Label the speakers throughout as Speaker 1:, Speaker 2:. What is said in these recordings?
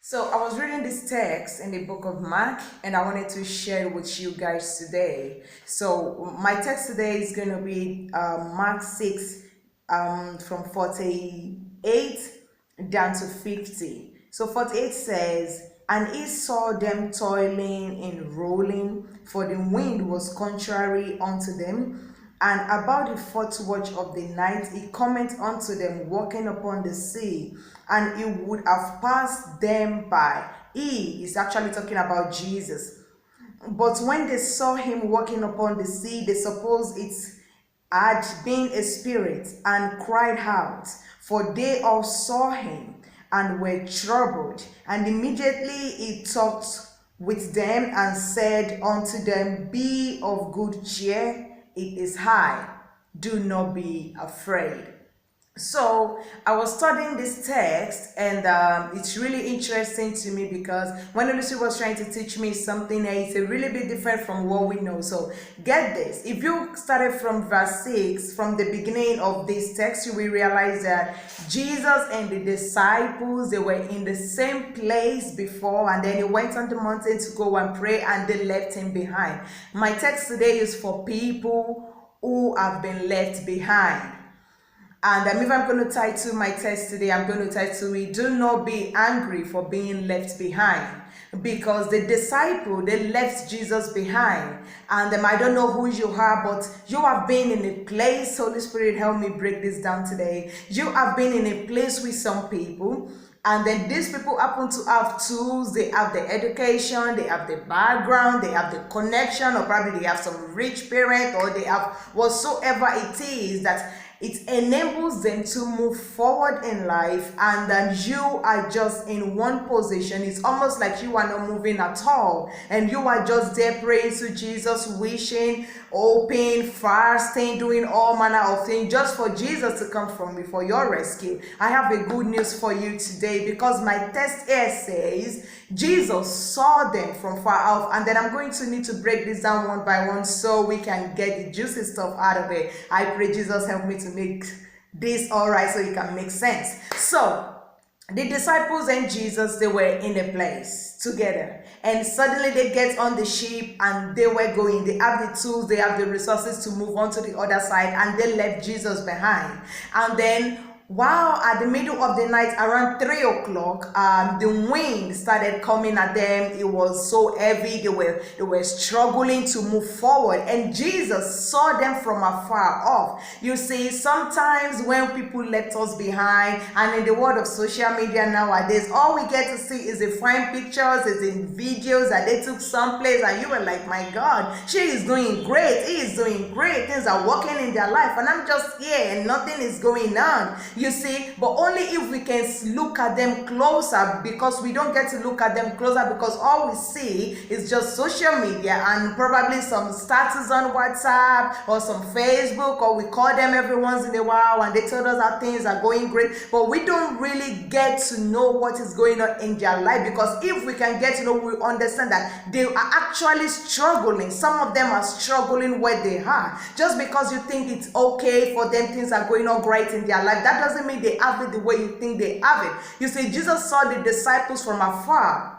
Speaker 1: So I was reading this text in the book of Mark, and I wanted to share it with you guys today. So my text today is going to be Mark 6 from 48 down to 50. So 48 says, "And he saw them toiling and rolling, for the wind was contrary unto them. And about the fourth watch of the night, he cometh unto them walking upon the sea, and he would have passed them by." He is actually talking about Jesus. "But when they saw him walking upon the sea, they supposed it had been a spirit, and cried out, for they all saw him, and were troubled. And immediately he talked with them, and said unto them, Be of good cheer, it is I, do not be afraid." So I was studying this text, and it's really interesting to me because when Lucy was trying to teach me something, it's a really bit different from what we know. So get this: if you started from verse 6, from the beginning of this text, you will realize that Jesus and the disciples, they were in the same place before, and then he went on the mountain to go and pray, and they left him behind. My text today is for people who have been left behind. And if I'm going to title my text today, I'm going to title it, "Do Not Be Angry for Being Left Behind." Because the disciple, they left Jesus behind. And I don't know who you are, but you have been in a place, Holy Spirit, help me break this down today. You have been in a place with some people, and then these people happen to have tools. They have the education, they have the background, they have the connection, or probably they have some rich parent, or they have whatsoever it is that it enables them to move forward in life, and then you are just in one position. It's almost like you are not moving at all, and you are just there praying to Jesus, wishing, hoping, fasting, doing all manner of things just for Jesus to come from me for your rescue. I have a good news for you today, because my text here says Jesus saw them from far off, and then I'm going to need to break this down one by one so we can get the juicy stuff out of it. I pray Jesus help me to make this all right so it can make sense. So the disciples and Jesus, they were in a place together, and suddenly they get on the ship, and they were going. They have the tools, they have the resources to move on to the other side, and they left Jesus behind. And then while at the middle of the night, around 3 o'clock, the wind started coming at them. It was so heavy, they were struggling to move forward, and Jesus saw them from afar off. You see, sometimes when people left us behind, and in the world of social media nowadays, all we get to see is the fine pictures, is in videos that they took someplace, and you were like, my God, she is doing great, he is doing great, things are working in their life, and I'm just here and nothing is going on. You see, but only if we can look at them closer, because we don't get to look at them closer because all we see is just social media and probably some status on WhatsApp or some Facebook, or we call them every once in a while and they tell us that things are going great, but we don't really get to know what is going on in their life. Because if we can get to know, we understand that they are actually struggling. Some of them are struggling where they are. Just because you think it's okay for them, things are going on great in their life, that doesn't mean they have it the way you think they have it. You see, Jesus saw the disciples from afar,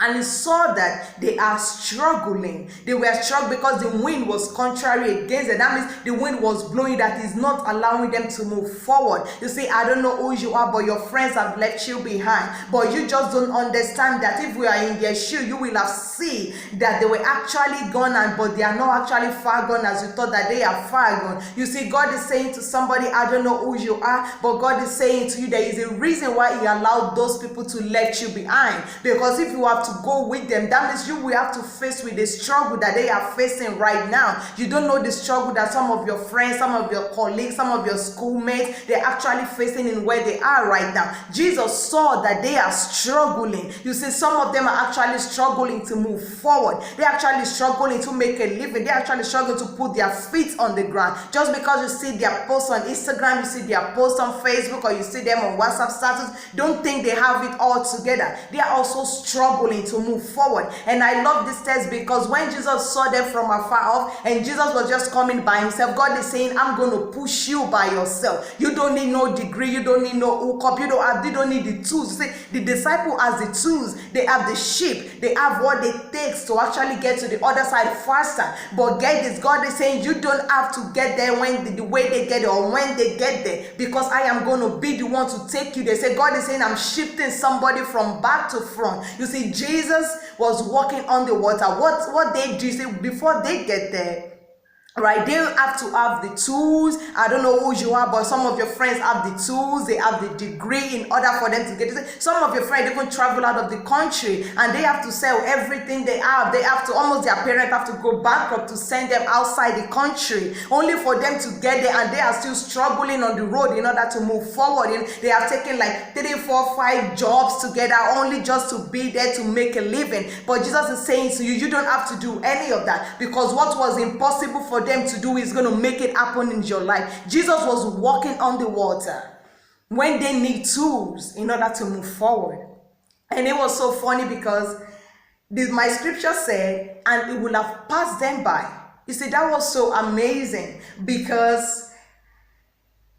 Speaker 1: and he saw that they are struggling. They were struggling because the wind was contrary against them. That means the wind was blowing, that is not allowing them to move forward. You see, I don't know who you are, but your friends have left you behind. But you just don't understand that if we are in their shoe, you will have seen that they were actually gone, but they are not actually far gone as you thought that they are far gone. You see, God is saying to somebody, I don't know who you are, but God is saying to you there is a reason why he allowed those people to left you behind. Because if you have to go with them, that means you will have to face with the struggle that they are facing right now. You don't know the struggle that some of your friends, some of your colleagues, some of your schoolmates, they're actually facing in where they are right now. Jesus saw that they are struggling. You see, some of them are actually struggling to move forward. They're actually struggling to make a living. They're actually struggling to put their feet on the ground. Just because you see their posts on Instagram, you see their posts on Facebook, or you see them on WhatsApp status, don't think they have it all together. They are also struggling. struggling to move forward. And I love this text because when Jesus saw them from afar off and Jesus was just coming by himself, God is saying, I'm going to push you by yourself. You don't need no degree. You don't need no hookup. You don't need the tools. See, the disciple has the tools. They have the sheep. They have what it takes to actually get to the other side faster. But get this, God is saying you don't have to get there when the way they get there or when they get there, because I am going to be the one to take you. They say God is saying I'm shifting somebody from back to front. You see, Jesus was walking on the water. What they do, you see, before they get there, right, they have to have the tools. I don't know who you are, but some of your friends have the tools, they have the degree in order for them to get it. Some of your friends even travel out of the country and they have to sell everything they have. They have to, almost their parents have to go bankrupt to send them outside the country, only for them to get there, and they are still struggling on the road in order to move forward. And they have taken like 3, 4, 5 jobs together only just to be there to make a living. But Jesus is saying to you, you don't have to do any of that, because what was impossible for them to do is going to make it happen in your life. Jesus was walking on the water when they need tools in order to move forward. And it was so funny because my scripture said, and it will have passed them by. You see, that was so amazing because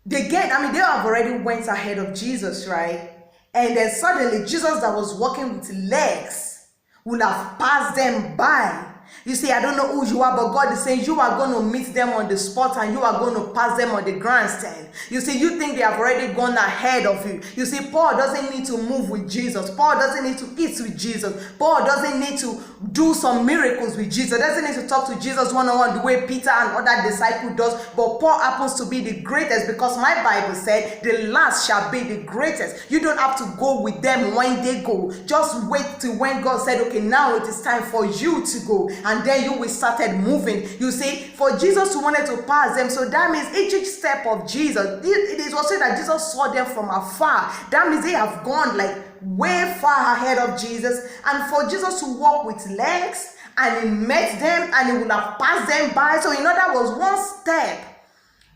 Speaker 1: they have already went ahead of Jesus, right? And then suddenly Jesus that was walking with legs will have passed them by. You see, I don't know who you are, but God is saying you are going to meet them on the spot and you are going to pass them on the grandstand. You see, you think they have already gone ahead of you. You see, Paul doesn't need to move with Jesus. Paul doesn't need to eat with Jesus. Paul doesn't need to do some miracles with Jesus. Doesn't need to talk to Jesus one-on-one the way Peter and other disciples does. But Paul happens to be the greatest because my Bible said the last shall be the greatest. You don't have to go with them when they go. Just wait till when God said, okay, now it is time for you to go. And then you will started moving. You see, for Jesus to wanted to pass them, so that means each step of Jesus, it is also that Jesus saw them from afar. That means they have gone like way far ahead of Jesus. And for Jesus to walk with legs, and he met them and he would have passed them by. So in other words,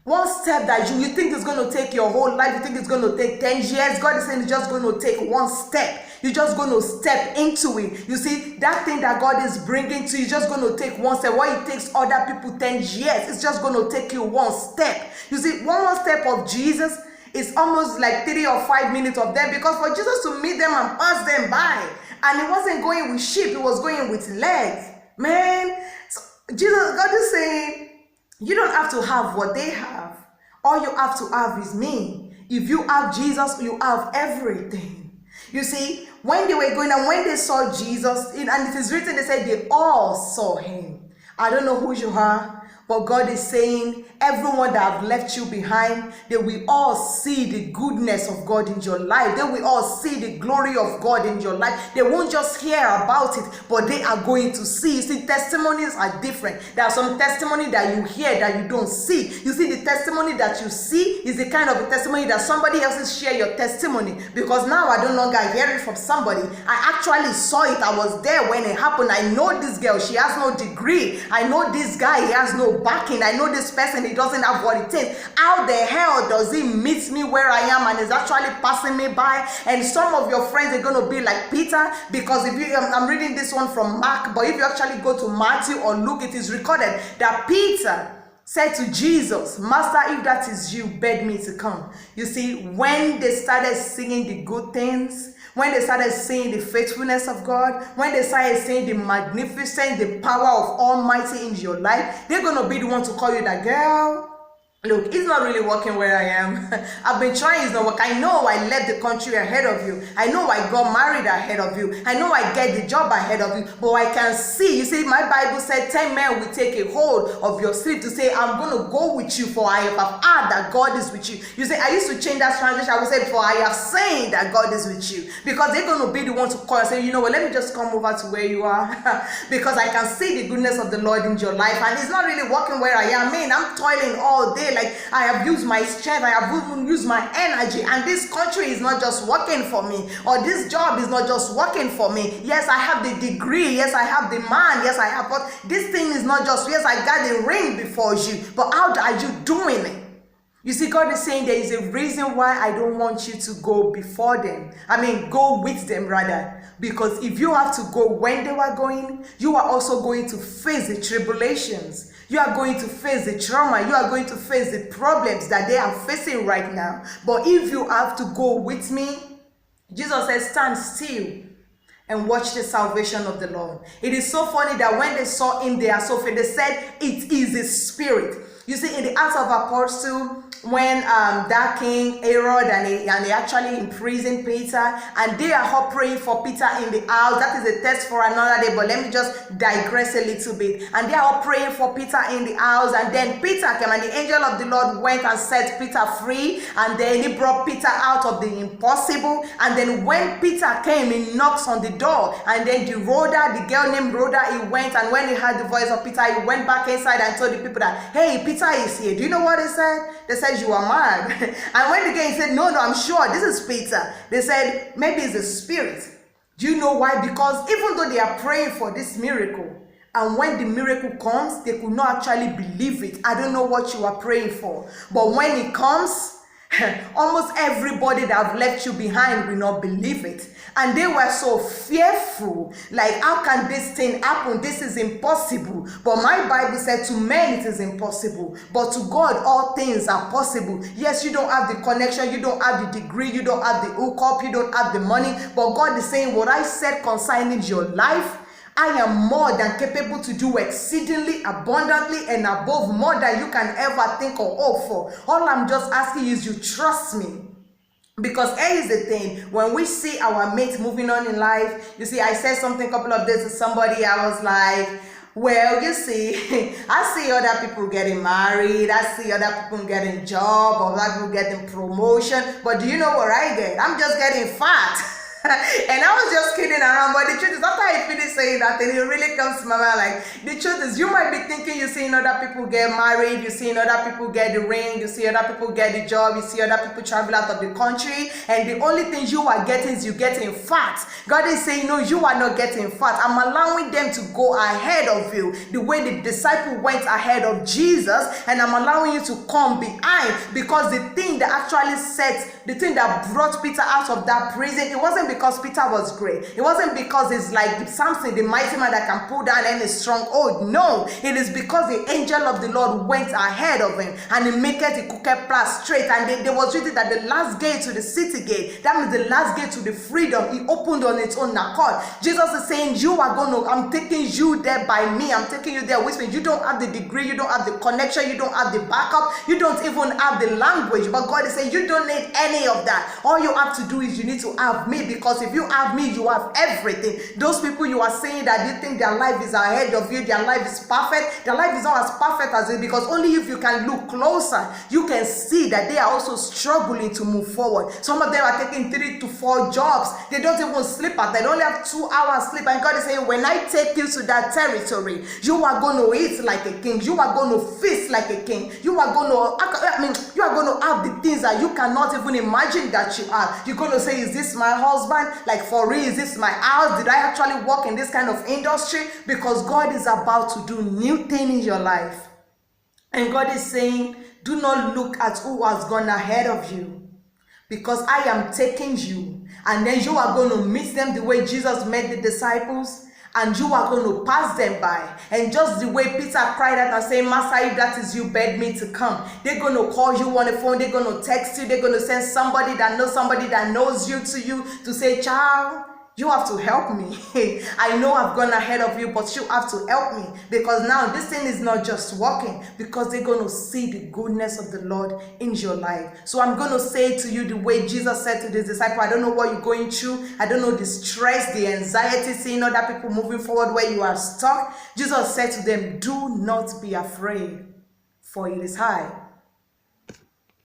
Speaker 1: one step that you think is going to take your whole life, you think it's going to take 10 years, God is saying it's just going to take one step. You're just going to step into it. You see, that thing that God is bringing to you is just going to take one step. What it takes other people 10 years, it's just going to take you one step. You see, one step of Jesus is almost like 3 or 5 minutes of them, because for Jesus to meet them and pass them by, and he wasn't going with sheep, he was going with legs. Man, so God is saying, you don't have to have what they have. All you have to have is me. If you have Jesus, you have everything. You see, when they were going and when they saw Jesus, and it is written, they said they all saw him. I don't know who you are, but God is saying, everyone that have left you behind, they will all see the goodness of God in your life. They will all see the glory of God in your life. They won't just hear about it, but they are going to see. You see, testimonies are different. There are some testimony that you hear that you don't see. You see, the testimony that you see is the kind of a testimony that somebody else is share your testimony, because now I don't longer hear it from somebody. I actually saw it. I was there when it happened. I know this girl, she has no degree. I know this guy, he has no backing. I know this person, he doesn't have what it takes. How the hell does he meet me where I am and is actually passing me by? And some of your friends are going to be like Peter, because if you, I'm reading this one from Mark, but if you actually go to Matthew or Luke, it is recorded that Peter said to Jesus, Master, if that is you, beg me to come. You see, when they started singing the good things, when they started seeing the faithfulness of God, when they started seeing the magnificence, the power of Almighty in your life, they're going to be the one to call you that girl. Look, it's not really working where I am. I've been trying, it's not working. I know I left the country ahead of you. I know I got married ahead of you. I know I get the job ahead of you. But I can see, you see, my Bible said 10 men will take a hold of your sleeve to say, I'm going to go with you, for I have heard that God is with you. You see, I used to change that translation. I would say, for I have seen that God is with you. Because they're going to be the ones to call and say, you know what, let me just come over to where you are. Because I can see the goodness of the Lord in your life. And it's not really working where I am. Man, I'm toiling all day. Like, I have used my strength, I have even used my energy, and this country is not just working for me, or this job is not just working for me. Yes, I have the degree, yes, I have the man, yes, I have, but this thing is not just, yes, I got the ring before you, but how are you doing it? You see, God is saying there is a reason why I don't want you to go before them. I mean, go with them rather. Because if you have to go when they were going, you are also going to face the tribulations. You are going to face the trauma. You are going to face the problems that they are facing right now. But if you have to go with me, Jesus says, stand still and watch the salvation of the Lord. It is so funny that when they saw him, they are so afraid. They said, it is the Spirit. You see, in the Acts of Apostles, when that king Herod and they actually imprisoned Peter, and they are all praying for Peter in the house. That is a text for another day, but let me just digress a little bit. And they are all praying for Peter in the house, and then Peter came, and the angel of the Lord went and set Peter free, and then he brought Peter out of the impossible. And then when Peter came, he knocks on the door, and then the girl named Rhoda, he went, and when he heard the voice of Peter, he went back inside and told the people that, hey, Peter is here. Do you know what he said? They said, you are mad. And when the guy said, no, I'm sure this is Peter, they said, maybe it's the Spirit. Do you know why? Because even though they are praying for this miracle, and when the miracle comes, they could not actually believe it. I don't know what you are praying for, but when it comes, almost everybody that have left you behind will not believe it. And they were so fearful, like, how can this thing happen? This is impossible. But my Bible said, to men it is impossible, but to God all things are possible. Yes, you don't have the connection, you don't have the degree, you don't have the hookup, you don't have the money, but God is saying, what I said concerning your life, I am more than capable to do exceedingly abundantly and above more than you can ever think or hope for. All I'm just asking you is you trust me. Because here is the thing, when we see our mates moving on in life, you see, I said something a couple of days to somebody, I was like, well, you see, I see other people getting married, I see other people getting job, or other people getting promotion, but do you know what I get? I'm just getting fat. And I was just kidding around, but the truth is, after I finished saying that, and it really comes to my mind, like, the truth is, you might be thinking you're seeing other people get married, you're seeing other people get the ring, you see other people get the job, you see other people travel out of the country, and the only thing you are getting is you're getting fat. God is saying, no, you are not getting fat. I'm allowing them to go ahead of you, the way the disciple went ahead of Jesus, and I'm allowing you to come behind, because the thing that actually the thing that brought Peter out of that prison, it wasn't because Peter was great. It wasn't because it's like Samson, the mighty man that can pull down any stronghold. No, it is because the angel of the Lord went ahead of him, and he made the crooked path straight. And there was written that the last gate to the city gate, that means the last gate to the freedom, he opened on its own accord. Jesus is saying, you are going to, I'm taking you there by me. I'm taking you there with me. You don't have the degree, you don't have the connection, you don't have the backup, you don't even have the language. But God is saying, you don't need any of that. All you have to do is you need to have me, because if you have me, you have everything. Those people you are saying that you think their life is ahead of you, their life is perfect, their life is not as perfect as it, because only if you can look closer, you can see that they are also struggling to move forward. Some of them are taking 3 to 4 jobs. They don't even sleep at night. They only have 2 hours sleep. And God is saying, when I take you to that territory, you are going to eat like a king. You are going to feast like a king. You are going to, you are going to have the things that you cannot even imagine that you have. You're going to say, is this my husband? Like, for real, is this my house? Did I actually work in this kind of industry? Because God is about to do new thing in your life. And God is saying, do not look at who has gone ahead of you, because I am taking you, and then you are going to meet them the way Jesus met the disciples, and you are going to pass them by. And just the way Peter cried out and said, Master, if that is you, beg me to come. They're going to call you on the phone. They're going to text you. They're going to send somebody that knows you to you to say, child, you have to help me. I know I've gone ahead of you, but you have to help me, because now this thing is not just working, because they're going to see the goodness of the Lord in your life. So I'm going to say to you the way Jesus said to this disciple, I don't know what you're going through. I don't know the stress, the anxiety, seeing other people moving forward where you are stuck. Jesus said to them, do not be afraid, for it is I